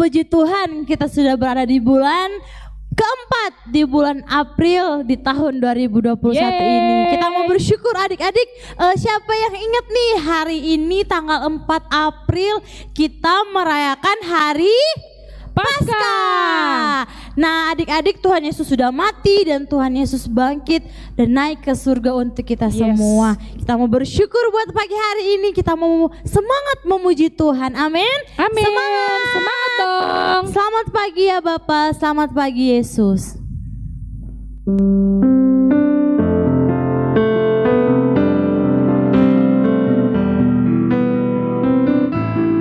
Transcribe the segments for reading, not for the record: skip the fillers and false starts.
Puji Tuhan, kita sudah berada di bulan keempat, di bulan April di tahun 2021 ini. Kita mau bersyukur adik-adik. Siapa yang ingat nih, hari ini tanggal 4 April kita merayakan hari Paskah. Nah adik-adik, Tuhan Yesus sudah mati dan Tuhan Yesus bangkit dan naik ke surga untuk kita semua. Kita mau bersyukur buat pagi hari ini, kita mau semangat memuji Tuhan. Amin. Amin. Semangat dong. Selamat pagi ya Bapak, selamat pagi Yesus.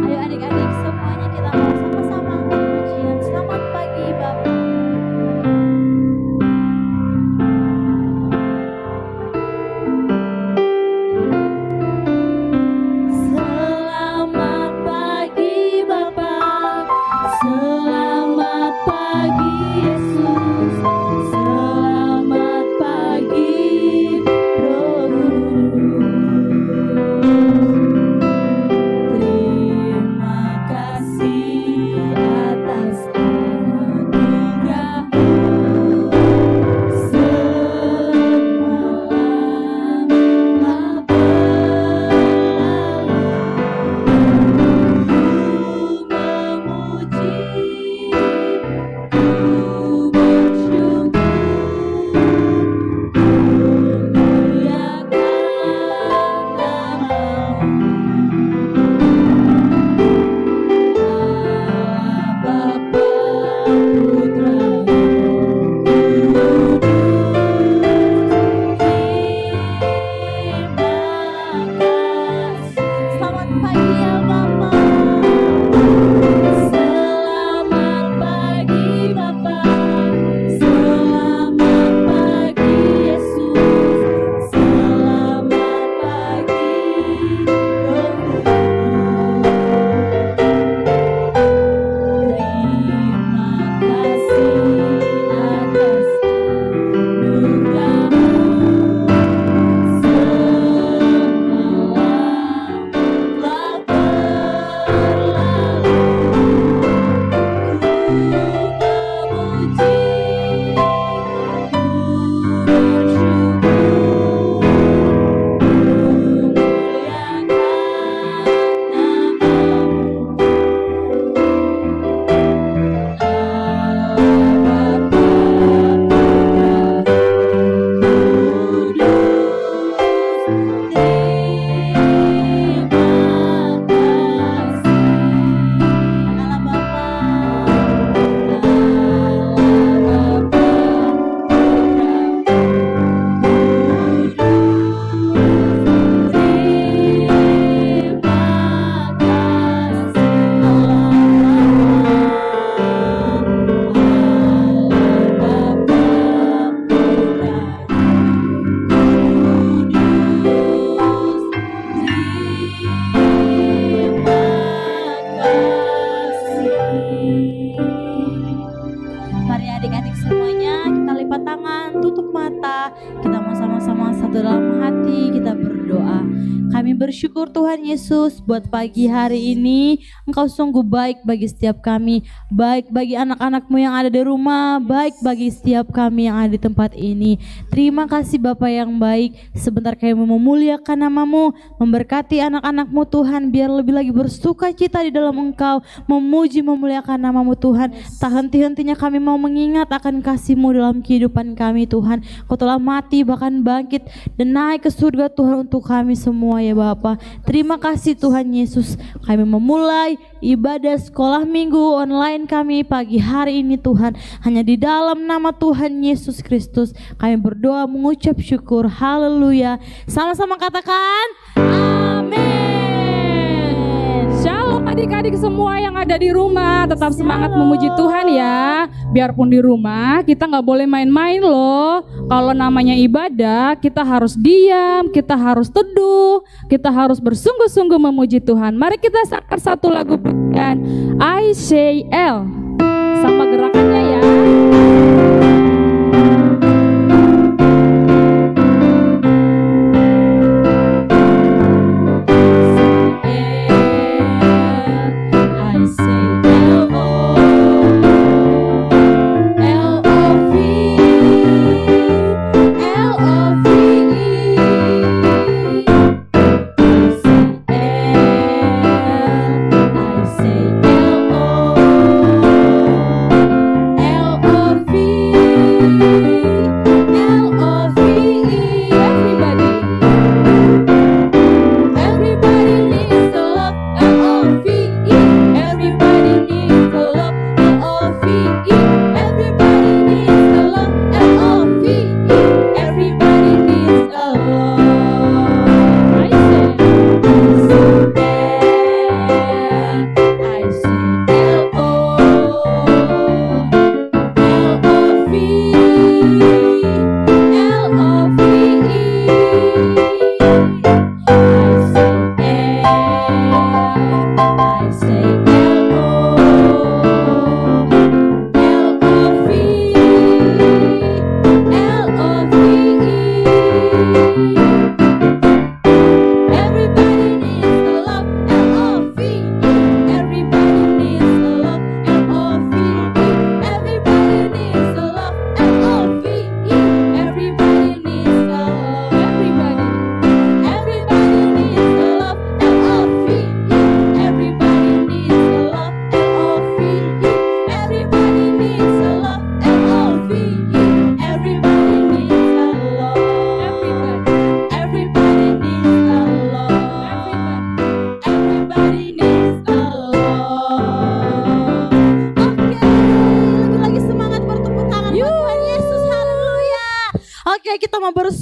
Ayo adik-adik semuanya, kita mau sama-sama angkat pujian. Selamat pagi Bapak. Selamat pagi Bapak, selamat pagi Yesus, selamat pagi Roh Kudus. Terima kasih atas anugerah-Mu semalam telah berlalu. Selamat pagi ya Bapak. Selamat pagi Bapak, selamat pagi Yesus, selamat pagi Roh Kudus. Terima kasih atas anugerah-Mu semalam telah berlalu. Mari adik-adik semuanya, kita lipat tangan, tutup mata, kita mau sama-sama satu dalam hati, kita berdoa. Kami bersyukur Tuhan Yesus buat pagi hari ini, Engkau sungguh baik bagi setiap kami, baik bagi anak-anak-Mu yang ada di rumah, baik bagi setiap kami yang ada di tempat ini. Terima kasih Bapa yang baik, sebentar kami memuliakan nama-Mu, memberkati anak-anak-Mu Tuhan, biar lebih lagi bersuka cita di dalam Engkau, memuji memuliakan nama-Mu Tuhan. Tak henti-hentinya kami mau mengingat akan kasih-Mu dalam kehidupan kami Tuhan. Kau telah mati bahkan bangkit dan naik ke surga Tuhan untuk kami semua ya Bapa. Terima kasih Tuhan Yesus. Kami memulai ibadah sekolah minggu online kami pagi hari ini Tuhan. Hanya di dalam nama Tuhan Yesus Kristus kami berdoa mengucap syukur. Haleluya. Sama-sama katakan amin. Shalom adik-adik semua yang ada di rumah, tetap semangat memuji Tuhan ya. Biarpun di rumah, kita nggak boleh main-main loh. Kalau namanya ibadah, kita harus diam, kita harus teduh, kita harus bersungguh-sungguh memuji Tuhan. Mari kita sangkar satu lagu pujian I Say L sama gerakannya ya. I say L-O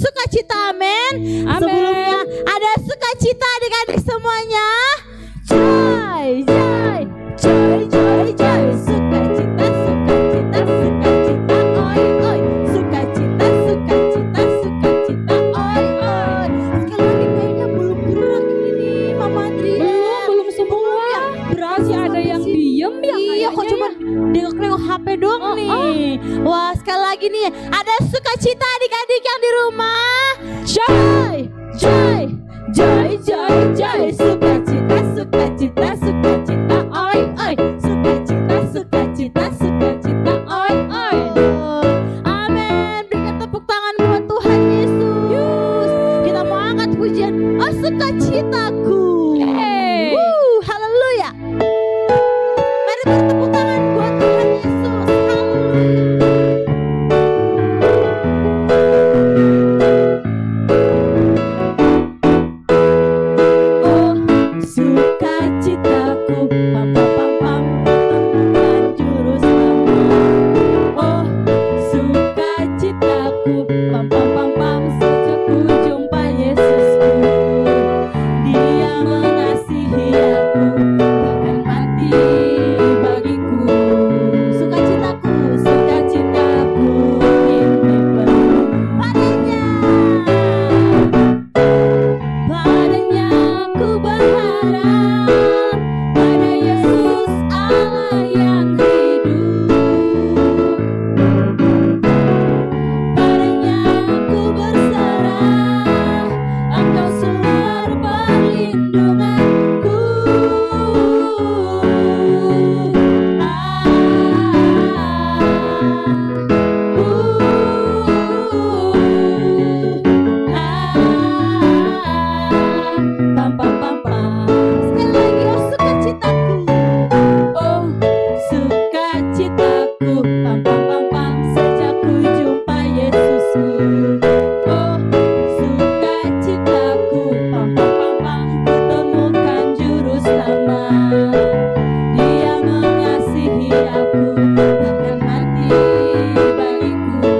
sukacita, amin. Amin. Sebelumnya ada sukacita adik-adik semuanya. Joy, joy, joy, joy, joy. Sukacita, sukacita, sukacita, oi, oi. Sukacita, sukacita, sukacita, oi, oi. Sekali lagi kayaknya belum gerak ini, Mama Adrian. Belum semua. Masih ada yang diem ya. Iya, kok cuma nengok-nengok HP doang nih. Wah, sekali lagi nih ada sukacita adik-adik yang di rumah. Joy, joy, joy, joy, joy. Sukacita, sukacita, sukacita, oi, oi. Sukacita, sukacita, sukacita, oi, oi. Amin. Berikan tepuk tangan buat Tuhan Yesus. Kita mau angkat pujian. Oh, sukacitaku. Hey. Haleluya. Mari bertepuk tangan buat Tuhan Yesus. Haleluya. Oh, sukacitaku, pam pam pam pam, temukan juru selamat. Oh, sukacitaku, pam pam pam pam, sejak ku jumpa Yesusku. Dia mengasihi aku, bahkan mati bagiku. Sukacitaku, sukacitaku ini penuh padanya. Padanya ku berharap, pada Yesus Allah yang hidup. Padanya ku berserah, Engkau sumber perlindunganku. Pam pam pam pam. Sekali lagi, oh sukacitaku. Oh sukacitaku, pam pam pam pam, sejak ku jumpa Yesusku. Oh sukacitaku, pam pam pam pam, ku temukan juru selamat. Dia mengasihi aku, bahkan mati bagiku.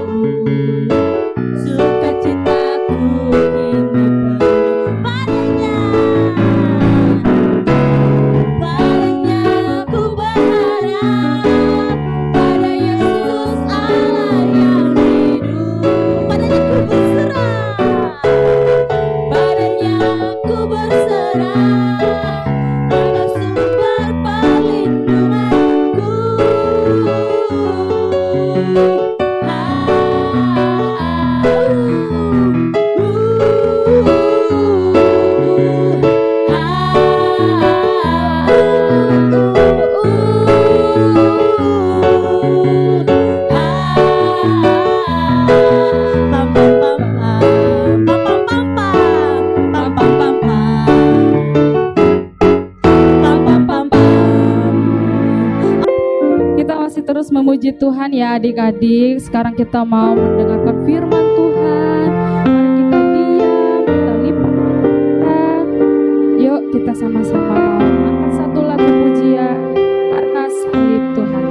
Sukacitaku kini penuh padanya. Padanya ku berharap, pada Yesus Allah yang hidup. Padanya ku berserah, padanya ku berserah, Engkau sumber perlindunganku. Kita masih terus memuji Tuhan ya adik-adik. Sekarang kita mau mendengarkan firman Tuhan. Mari kita diam, kita lipat mata kita. Yuk kita sama-sama mau angkat satu lagu pujian karena Spirit Tuhan.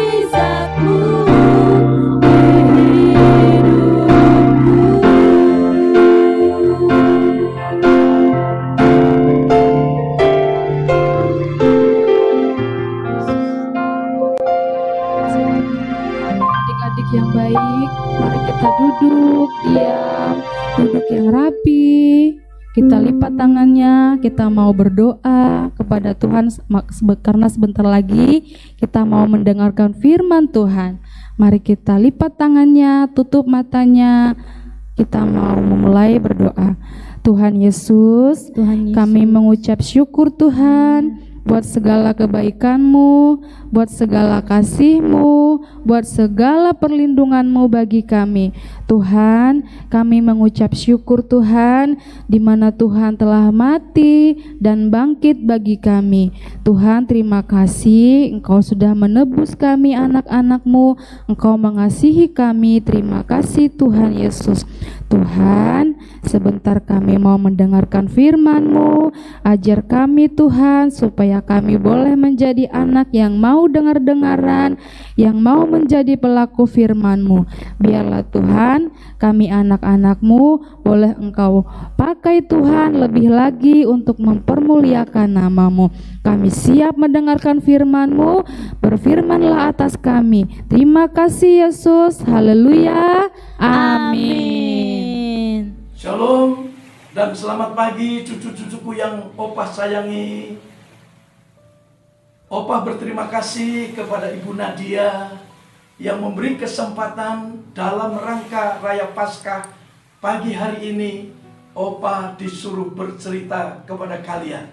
mujizatmu Adik-adik yang baik, mari kita duduk diam, duduk yang rapi. Kita lipat tangannya, kita mau berdoa kepada Tuhan karena sebentar lagi kita mau mendengarkan firman Tuhan. Mari kita lipat tangannya, tutup matanya. Kita mau memulai berdoa. Tuhan Yesus, kami mengucap syukur Tuhan buat segala kebaikan-Mu, buat segala kasih-Mu, buat segala perlindungan-Mu bagi kami. Tuhan, kami mengucap syukur Tuhan, di mana Tuhan telah mati dan bangkit bagi kami. Tuhan, terima kasih Engkau sudah menebus kami anak-anak-Mu, Engkau mengasihi kami. Terima kasih Tuhan Yesus. Tuhan, sebentar kami mau mendengarkan firman-Mu. Ajar kami Tuhan, supaya kami boleh menjadi anak yang mau dengar-dengaran, yang mau menjadi pelaku firman-Mu. Biarlah Tuhan, kami anak-anak-Mu boleh Engkau pakai Tuhan lebih lagi untuk mempermuliakan nama-Mu. Kami siap mendengarkan firman-Mu, berfirmanlah atas kami. Terima kasih Yesus, haleluya, amin. Shalom dan selamat pagi cucu-cucuku yang Opah sayangi. Opah berterima kasih kepada Ibu Nadia yang memberi kesempatan dalam rangka Raya Paskah pagi hari ini. Opah disuruh bercerita kepada kalian.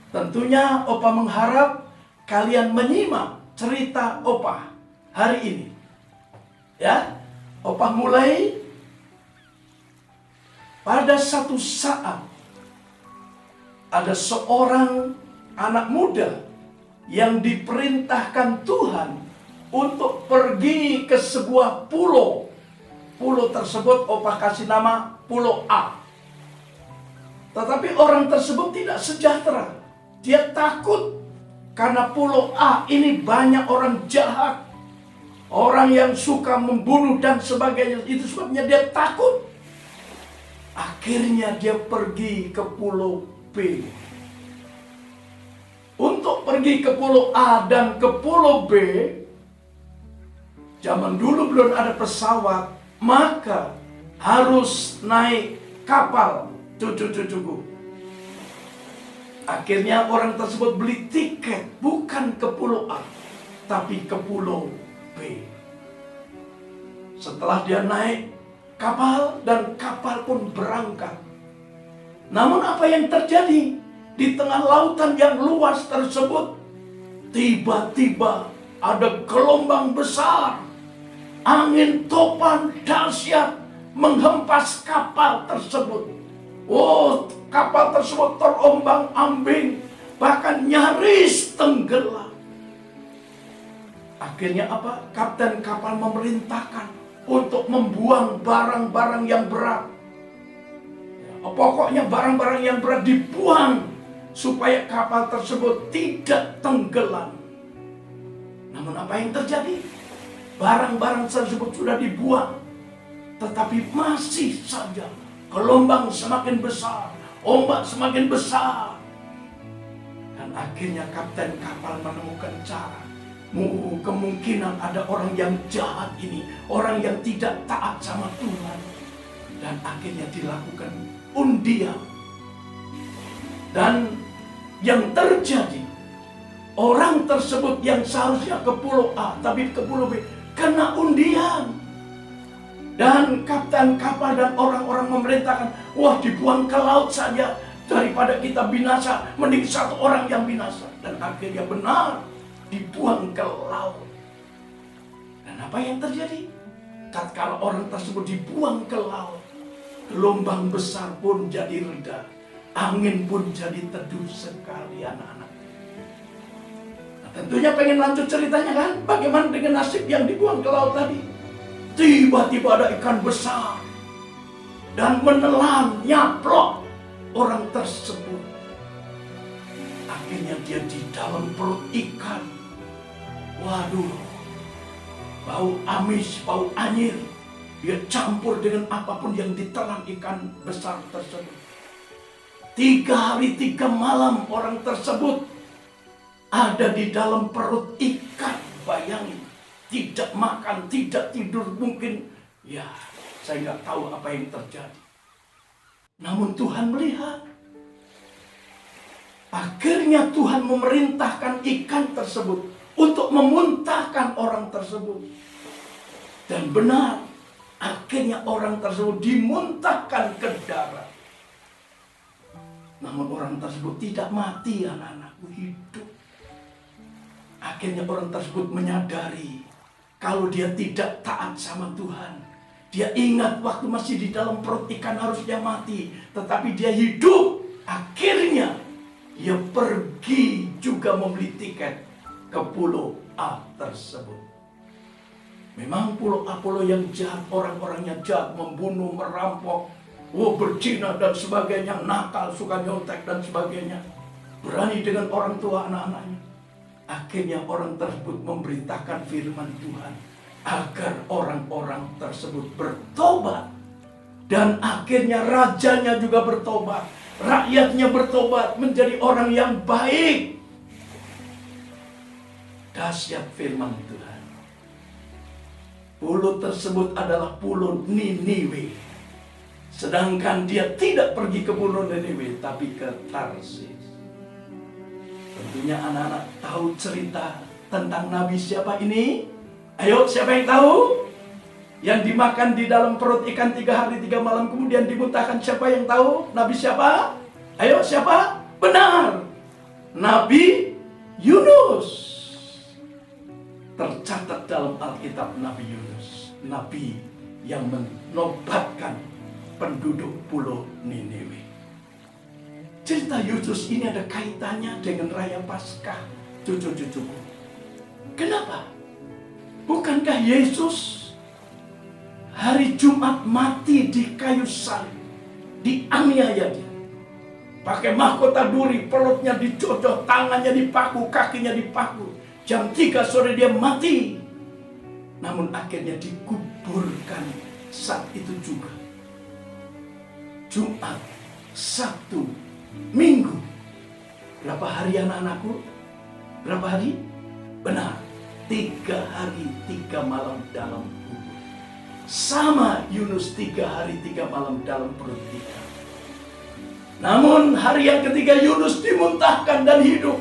Tentunya Opah mengharap kalian menyimak cerita Opah hari ini. Ya, Opah mulai. Pada satu saat ada seorang anak muda yang diperintahkan Tuhan untuk pergi ke sebuah pulau. Pulau tersebut Opah kasih nama Pulau A. Tetapi orang tersebut tidak sejahtera. Dia takut karena Pulau A ini banyak orang jahat, orang yang suka membunuh dan sebagainya. Itu sebabnya dia takut. Akhirnya dia pergi ke Pulau B. Untuk pergi ke Pulau A dan ke Pulau B, zaman dulu belum ada pesawat, maka harus naik kapal, cucu-cucuku. Akhirnya orang tersebut beli tiket bukan ke Pulau A, tapi ke Pulau B. Setelah dia naik kapal dan kapal pun berangkat. Namun apa yang terjadi di tengah lautan yang luas tersebut? Tiba-tiba ada gelombang besar, angin topan dahsyat menghempas kapal tersebut. Oh, kapal tersebut terombang-ambing, bahkan nyaris tenggelam. Akhirnya apa? Kapten kapal memerintahkan untuk membuang barang-barang yang berat. Pokoknya barang-barang yang berat dibuang supaya kapal tersebut tidak tenggelam. Namun apa yang terjadi? Barang-barang tersebut sudah dibuang, tetapi masih saja gelombang semakin besar, ombak semakin besar. Dan akhirnya kapten kapal menemukan cara. Kemungkinan ada orang yang jahat ini, orang yang tidak taat sama Tuhan. Dan akhirnya dilakukan undian. Dan yang terjadi, orang tersebut yang seharusnya ke Pulau A tapi ke Pulau B kena undian. Dan kapten kapal dan orang-orang memerintahkan, wah, dibuang ke laut saja daripada kita binasa, mending satu orang yang binasa. Dan akhirnya benar, dibuang ke laut. Dan apa yang terjadi? Tatkala orang tersebut dibuang ke laut, gelombang besar pun jadi reda, angin pun jadi teduh sekali, anak-anak. Nah, tentunya pengen lanjut ceritanya kan? Bagaimana dengan nasib yang dibuang ke laut tadi? Tiba-tiba ada ikan besar dan menelan, nyaplok orang tersebut. Akhirnya dia di dalam perut ikan. Waduh, bau amis, bau anyir. Dia campur dengan apapun yang ditelan ikan besar tersebut. 3 hari 3 malam orang tersebut ada di dalam perut ikan. Bayangin, tidak makan, tidak tidur mungkin. Ya, saya nggak tahu apa yang terjadi. Namun Tuhan melihat. Akhirnya Tuhan memerintahkan ikan tersebut untuk memuntahkan orang tersebut. Dan benar, akhirnya orang tersebut dimuntahkan ke darat. Namun orang tersebut tidak mati, anak-anakku, hidup. Akhirnya orang tersebut menyadari kalau dia tidak taat sama Tuhan. Dia ingat waktu masih di dalam perut ikan harusnya mati, tetapi dia hidup. Akhirnya dia pergi juga membeli tiket ke pulau A tersebut. Memang pulau A pulau yang jahat, orang-orangnya jahat, membunuh, merampok, berzina dan sebagainya, nakal, suka nyontek dan sebagainya. Berani dengan orang tua anak-anaknya. Akhirnya orang tersebut memberitakan firman Tuhan agar orang-orang tersebut bertobat. Dan akhirnya rajanya juga bertobat. Rakyatnya bertobat menjadi orang yang baik. Dahsyat firman Tuhan. Pulau tersebut adalah pulau Niniwe. Sedangkan dia tidak pergi ke pulau Niniwe, tapi ke Tarsis. Tentunya anak-anak tahu cerita tentang Nabi siapa ini? Ayo, siapa yang tahu? Yang dimakan di dalam perut ikan 3 hari 3 malam kemudian dimuntahkan, siapa yang tahu? Nabi siapa? Ayo, siapa? Benar, Nabi Yunus. Tercatat dalam Alkitab Nabi Yunus, Nabi yang menobatkan penduduk pulau Niniwe. Cerita Yunus ini ada kaitannya dengan Raya Paskah, cucu-cucuku. Kenapa? Bukankah Yesus hari Jumat mati di kayu salib, dianiaya dia, pakai mahkota duri, perutnya dicocok, tangannya dipaku, kakinya dipaku. Jam 3 sore dia mati. Namun akhirnya dikuburkan saat itu juga. Jumat, Sabtu, Minggu. Berapa hari anak-anakku? Berapa hari? Benar, 3 hari 3 malam dalam kubur. Sama Yunus 3 hari 3 malam dalam perut ikan. Namun hari yang ketiga Yunus dimuntahkan dan hidup.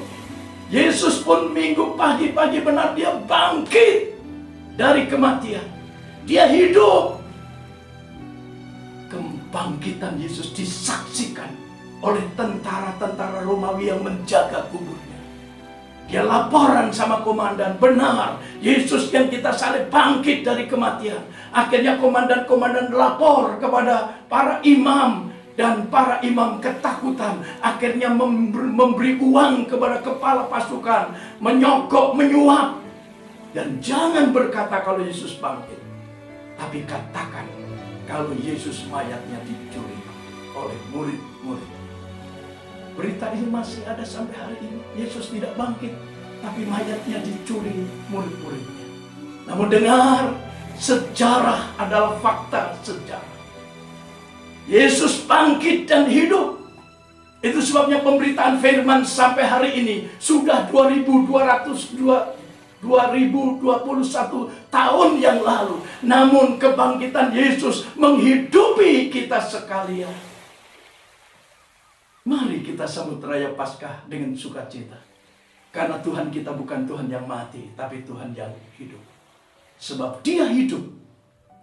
Yesus pun Minggu pagi-pagi benar dia bangkit dari kematian. Dia hidup. Kebangkitan Yesus disaksikan oleh tentara-tentara Romawi yang menjaga kuburnya. Dia laporan sama komandan, benar Yesus yang kita salib bangkit dari kematian. Akhirnya komandan-komandan lapor kepada para imam. Dan para imam ketakutan, akhirnya memberi uang kepada kepala pasukan, menyogok, menyuap. Dan jangan berkata kalau Yesus bangkit, tapi katakan kalau Yesus mayatnya dicuri oleh murid-murid. Berita ini masih ada sampai hari ini. Yesus tidak bangkit, tapi mayatnya dicuri murid-muridnya. Namun dengar, sejarah adalah fakta sejarah. Yesus bangkit dan hidup. Itu sebabnya pemberitaan firman sampai hari ini sudah 2221 tahun yang lalu. Namun kebangkitan Yesus menghidupi kita sekalian. Mari kita sambut Raya Paskah dengan sukacita. Karena Tuhan kita bukan Tuhan yang mati, tapi Tuhan yang hidup. Sebab Dia hidup,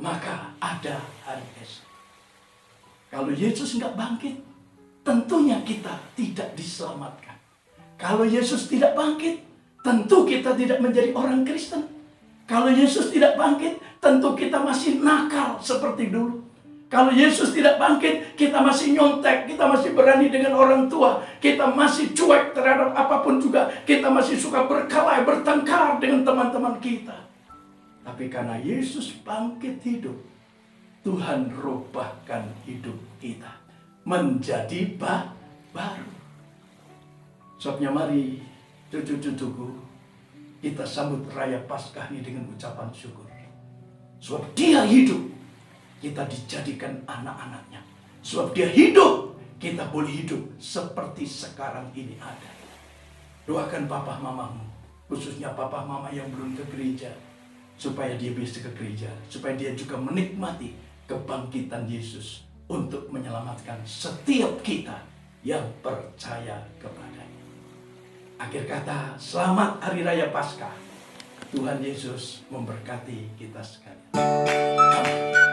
maka ada hari esok. Kalau Yesus nggak bangkit, tentunya kita tidak diselamatkan. Kalau Yesus tidak bangkit, tentu kita tidak menjadi orang Kristen. Kalau Yesus tidak bangkit, tentu kita masih nakal seperti dulu. Kalau Yesus tidak bangkit, kita masih nyontek, kita masih berani dengan orang tua, kita masih cuek terhadap apapun juga, kita masih suka berkelahi, bertengkar dengan teman-teman kita. Tapi karena Yesus bangkit hidup, Tuhan rubahkan hidup kita menjadi baru. Sebabnya mari cucu-cucuku, kita sambut Raya Paskah ini dengan ucapan syukur. Sebab Dia hidup, kita dijadikan anak-anaknya. Sebab Dia hidup, kita boleh hidup seperti sekarang ini ada. Doakan papa mamamu, khususnya papa mama yang belum ke gereja, supaya dia bisa ke gereja, supaya dia juga menikmati kebangkitan Yesus untuk menyelamatkan setiap kita yang percaya kepadanya. Akhir kata, selamat Hari Raya Paskah. Tuhan Yesus memberkati kita sekalian. Amin.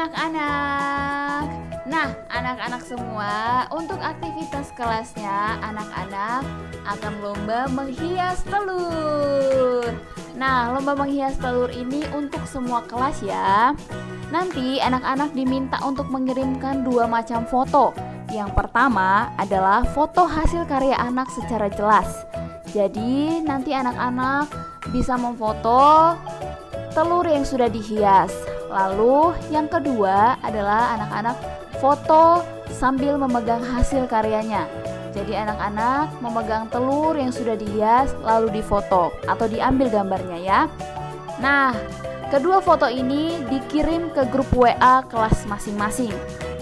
anak-anak. Nah, anak-anak semua, untuk aktivitas kelasnya, anak-anak akan lomba menghias telur. Nah, lomba menghias telur ini untuk semua kelas ya. Nanti anak-anak diminta untuk mengirimkan 2 macam foto. Yang pertama adalah foto hasil karya anak secara jelas. Jadi nanti anak-anak bisa memfoto telur yang sudah dihias. Lalu yang kedua adalah anak-anak foto sambil memegang hasil karyanya. Jadi anak-anak memegang telur yang sudah dihias lalu difoto atau diambil gambarnya ya. Nah, kedua foto ini dikirim ke grup WA kelas masing-masing.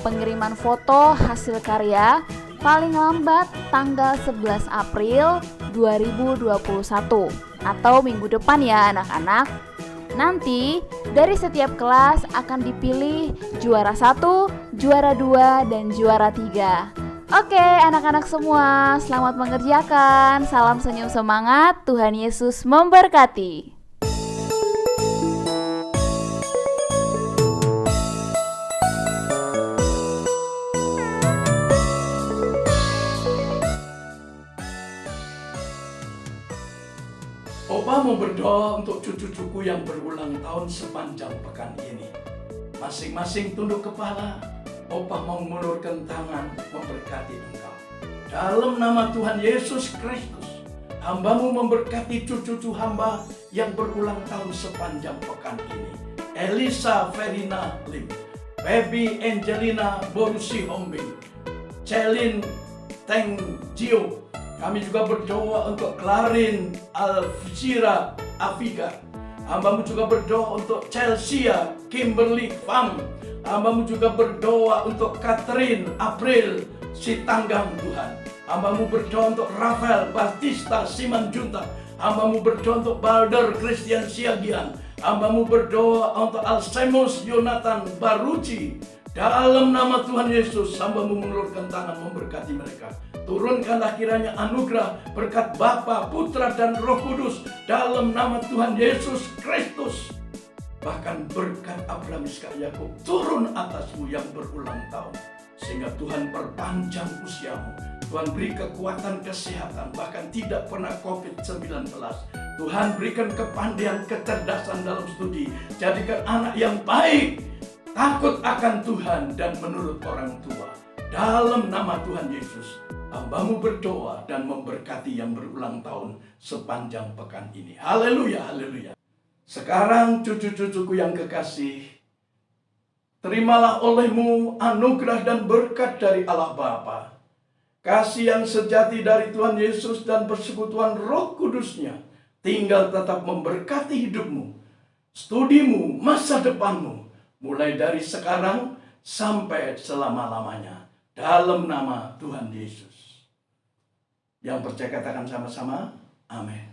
Pengiriman foto hasil karya paling lambat tanggal 11 April 2021 atau minggu depan ya anak-anak. Nanti dari setiap kelas akan dipilih juara 1, juara 2, dan juara 3. Oke anak-anak semua, selamat mengerjakan. Salam senyum semangat, Tuhan Yesus memberkati. Opa mau berdoa untuk cucu-cucuku yang berulang tahun sepanjang pekan ini. Masing-masing tunduk kepala. Opa mau mengulurkan tangan memberkati engkau. Dalam nama Tuhan Yesus Kristus, hamba-Mu memberkati cucu-cucu hamba yang berulang tahun sepanjang pekan ini. Elisa Verina Lim, Baby Angelina Borusi Hombing, Celin Teng Gio. Kami juga berdoa untuk Clarin Alfira Afiga. Hamba-Mu juga berdoa untuk Chelsea Kimberly Pham. Hamba-Mu juga berdoa untuk Catherine April Sitanggang Tuhan. Hamba-Mu berdoa untuk Rafael Batista Simanjunta. Hamba-Mu berdoa untuk Balder Christian Siagian. Hambamu berdoa untuk Alsemus Yonatan Baruci. Dalam nama Tuhan Yesus, hambamu mengulurkan tangan memberkati mereka. Turunkanlah kiranya anugerah berkat Bapa, Putra, dan Roh Kudus dalam nama Tuhan Yesus Kristus. Bahkan berkat Abraham, Ishak, Yakub turun atasmu yang berulang tahun. Sehingga Tuhan perpanjang usiamu. Tuhan beri kekuatan kesehatan, bahkan tidak pernah COVID-19. Tuhan berikan kepandaian, kecerdasan dalam studi. Jadikan anak yang baik, takut akan Tuhan dan menurut orang tua. Dalam nama Tuhan Yesus, hambamu berdoa dan memberkati yang berulang tahun sepanjang pekan ini. Haleluya, haleluya. Sekarang cucu-cucuku yang kekasih, terimalah olehmu anugerah dan berkat dari Allah Bapa. Kasih yang sejati dari Tuhan Yesus dan persekutuan Roh Kudusnya tinggal tetap memberkati hidupmu, studimu, masa depanmu, mulai dari sekarang sampai selama-lamanya. Dalam nama Tuhan Yesus. Yang percaya katakan sama-sama, amin.